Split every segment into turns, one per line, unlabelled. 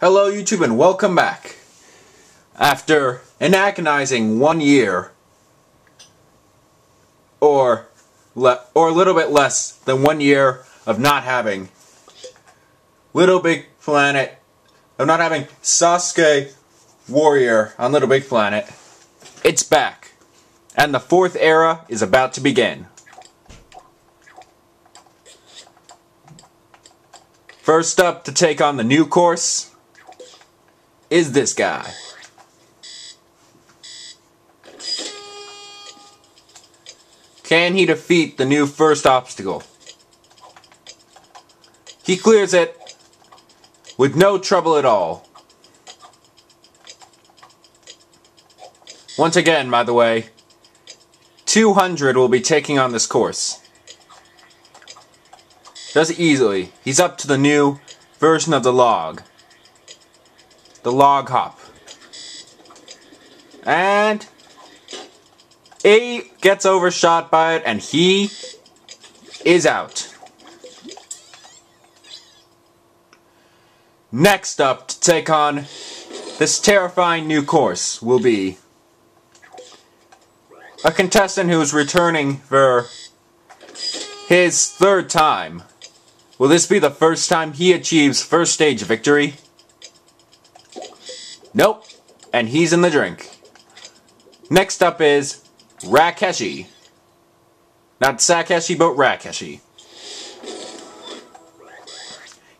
Hello YouTube and welcome back. After an agonizing 1 year, or a little bit less than 1 year of not having Little Big Planet, of not having Sasuke Warrior on Little Big Planet, it's back. And the 4th era is about to begin. First up to take on the new course is this guy. Can he defeat the new first obstacle? He clears it with no trouble at all. Once again, by the way, 200 will be taking on this course. Does it easily. He's up to the new version of the log. The log hop. And he gets overshot by it and he is out. Next up to take on this terrifying new course will be a contestant who is returning for his 3rd time. Will this be the first time he achieves first stage victory? Nope. And he's in the drink. Next up is Rakeshi. Not Sakeshi, but Rakeshi.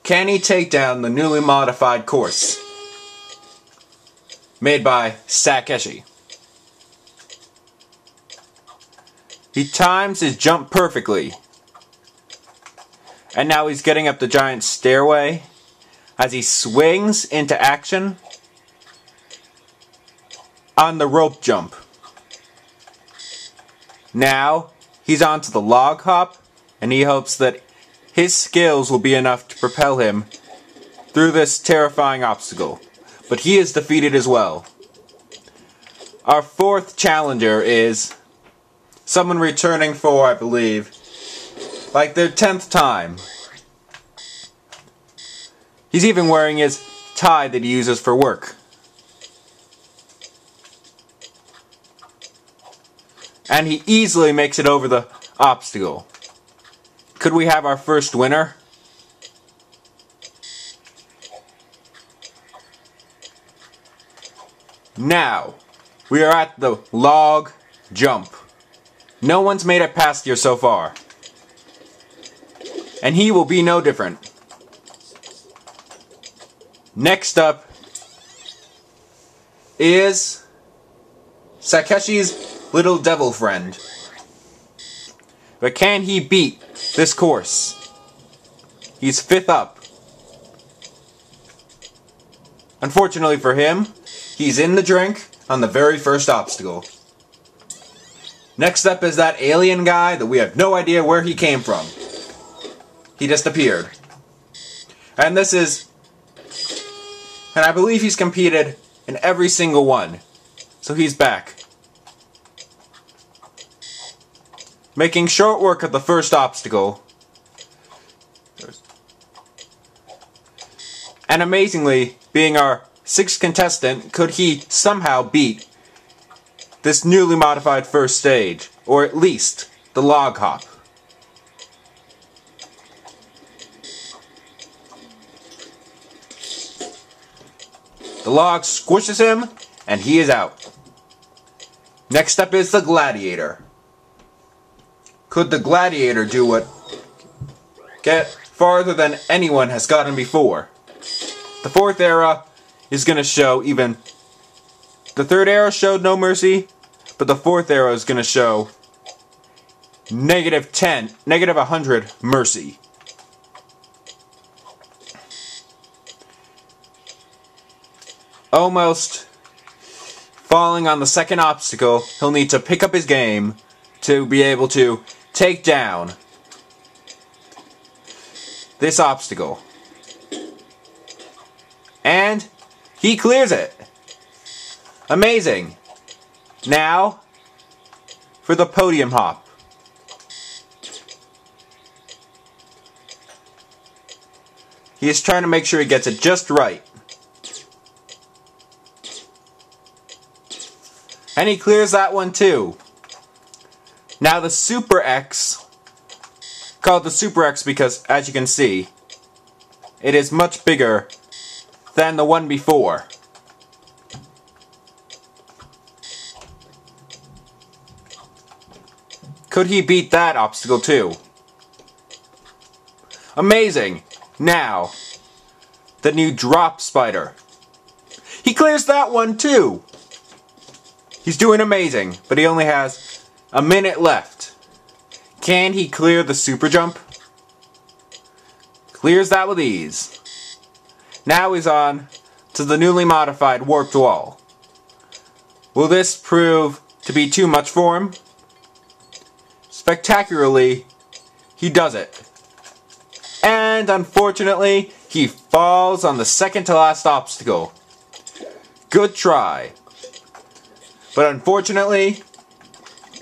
Can he take down the newly modified course made by Sakeshi? He times his jump perfectly. And now he's getting up the giant stairway as he swings into action on the rope jump. Now he's onto the log hop and he hopes that his skills will be enough to propel him through this terrifying obstacle. But he is defeated as well. Our 4th challenger is someone returning for, I believe, like their 10th time. He's even wearing his tie that he uses for work. And he easily makes it over the obstacle. Could we have our first winner? Now, we are at the log jump. No one's made it past here so far. And he will be no different. Next up is Sakeshi's little devil friend. But can he beat this course? He's 5th up. Unfortunately for him, he's in the drink on the very first obstacle. Next up is that alien guy that we have no idea where he came from. He just appeared. And this is... And I believe he's competed in every single one. So he's back. Making short work of the first obstacle. And amazingly, being our 6th contestant, could he somehow beat this newly modified first stage? Or at least the log hop. The log squishes him, and he is out. Next up is the gladiator. Could the gladiator do what? Get farther than anyone has gotten before? The 4th era is going to show even... The 3rd era showed no mercy, but the 4th era is going to show negative 100 mercy. Almost falling on the 2nd obstacle, he'll need to pick up his game to be able to take down this obstacle. And he clears it. Amazing. Now for the podium hop. He is trying to make sure he gets it just right. And he clears that one too. Now the Super X, called the Super X because, as you can see, it is much bigger than the one before. Could he beat that obstacle too? Amazing! Now, the new Drop Spider. He clears that one too! He's doing amazing, but he only has a minute left. Can he clear the Super Jump? Clears that with ease. Now he's on to the newly modified Warped Wall. Will this prove to be too much for him? Spectacularly, he does it. And unfortunately, he falls on the second to last obstacle. Good try. But unfortunately,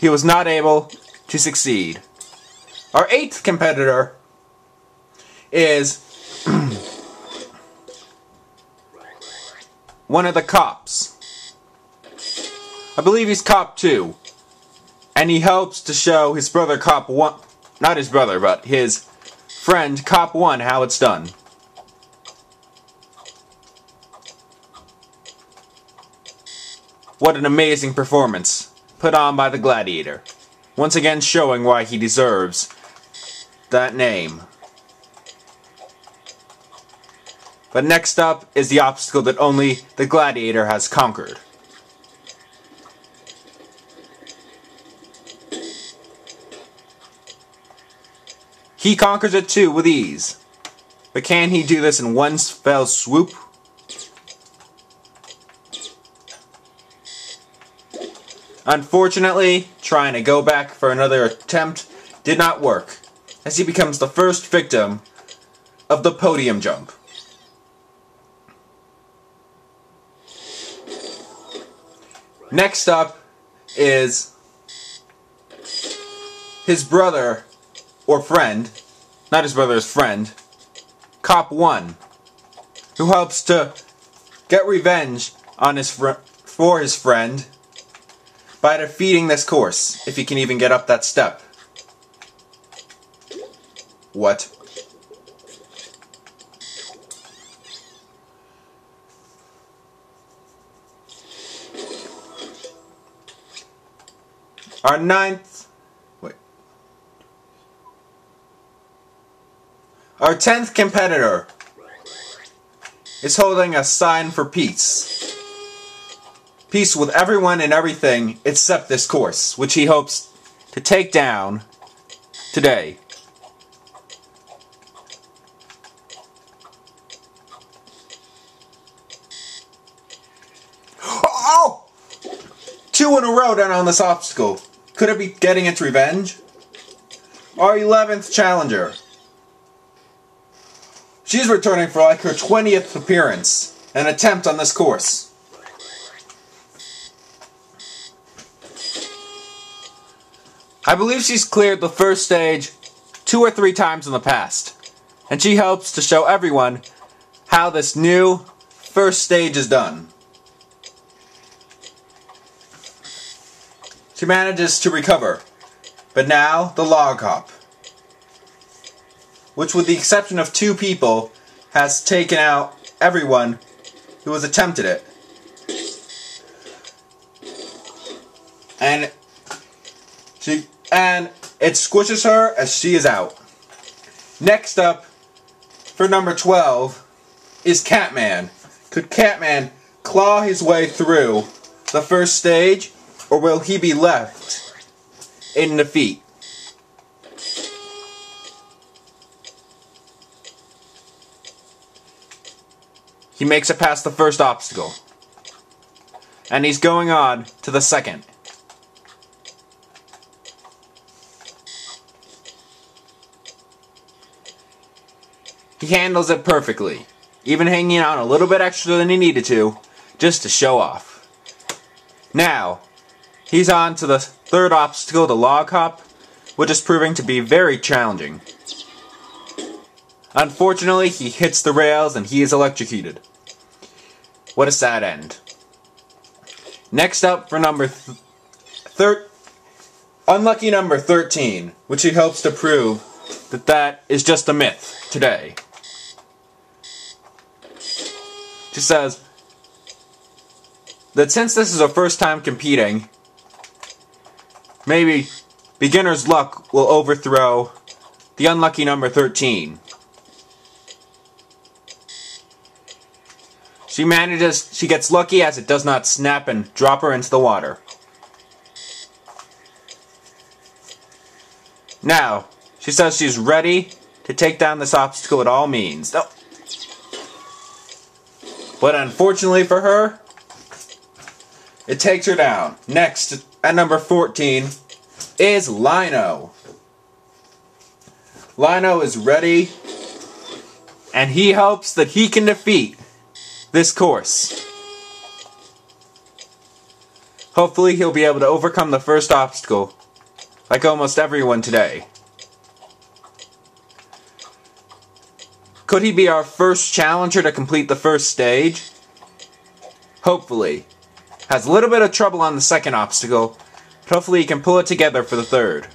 he was not able to succeed. Our 8th competitor is one of the cops. I believe he's Cop 2. And he helps to show his brother Cop 1, not his brother, but his friend Cop 1 how it's done. What an amazing performance put on by the Gladiator. Once again showing why he deserves that name. But next up is the obstacle that only the Gladiator has conquered. He conquers it too with ease. But can he do this in one fell swoop? Unfortunately, trying to go back for another attempt did not work, as he becomes the first victim of the podium jump. Next up is his brother, or friend, not his brother, his friend, Cop 1, who helps to get revenge on for his friend by defeating this course, if he can even get up that step. What? Our 10th competitor is holding a sign for peace. Peace with everyone and everything except this course, which he hopes to take down today. Oh! 2 in a row down on this obstacle. Could it be getting its revenge? Our 11th challenger. She's returning for like her 20th appearance, an attempt on this course. I believe she's cleared the first stage 2 or 3 times in the past, and she helps to show everyone how this new first stage is done. She manages to recover, but now the log hop, which with the exception of 2 people, has taken out everyone who has attempted it. And it squishes her as she is out. Next up, for number 12, is Catman. Could Catman claw his way through the first stage, or will he be left in defeat? He makes it past the first obstacle, and he's going on to the second. He handles it perfectly, even hanging on a little bit extra than he needed to, just to show off. Now, he's on to the third obstacle, the log hop, which is proving to be very challenging. Unfortunately, he hits the rails and he is electrocuted. What a sad end. Next up for unlucky number 13, which he hopes to prove that is just a myth today. She says that since this is her first time competing, maybe beginner's luck will overthrow the unlucky number 13. She gets lucky as it does not snap and drop her into the water. Now, she says she's ready to take down this obstacle at all means. Oh. But unfortunately for her, it takes her down. Next, at number 14, is Lino. Lino is ready, and he hopes that he can defeat this course. Hopefully he'll be able to overcome the first obstacle, like almost everyone today. Could he be our first challenger to complete the first stage? Hopefully. Has a little bit of trouble on the second obstacle, but hopefully he can pull it together for the third.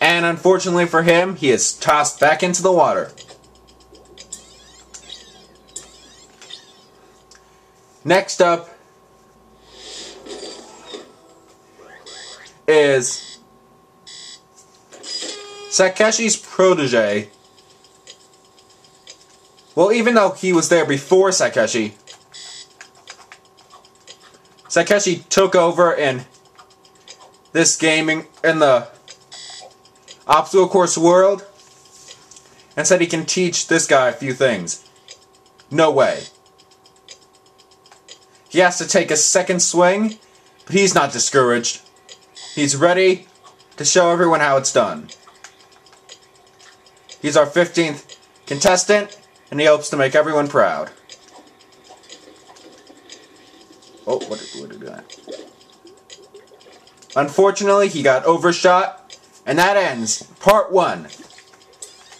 And unfortunately for him, he is tossed back into the water. Next up is Sakeshi's protege. Well, even though he was there before Sakeshi, Sakeshi took over in this gaming, in the obstacle course world, and said he can teach this guy a few things. No way. He has to take a second swing, but he's not discouraged. He's ready to show everyone how it's done. He's our 15th contestant, and he hopes to make everyone proud. Oh, what did that? Unfortunately, he got overshot, and that ends part 1.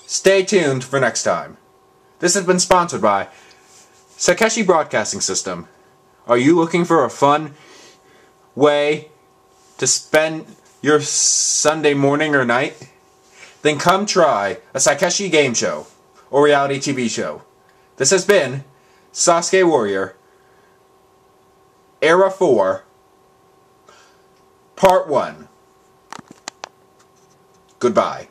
Stay tuned for next time. This has been sponsored by Sakeshi Broadcasting System. Are you looking for a fun way to spend your Sunday morning or night? Then come try a Sakeshi game show or reality TV show. This has been Sasuke Warrior Era 4 Part 1. Goodbye.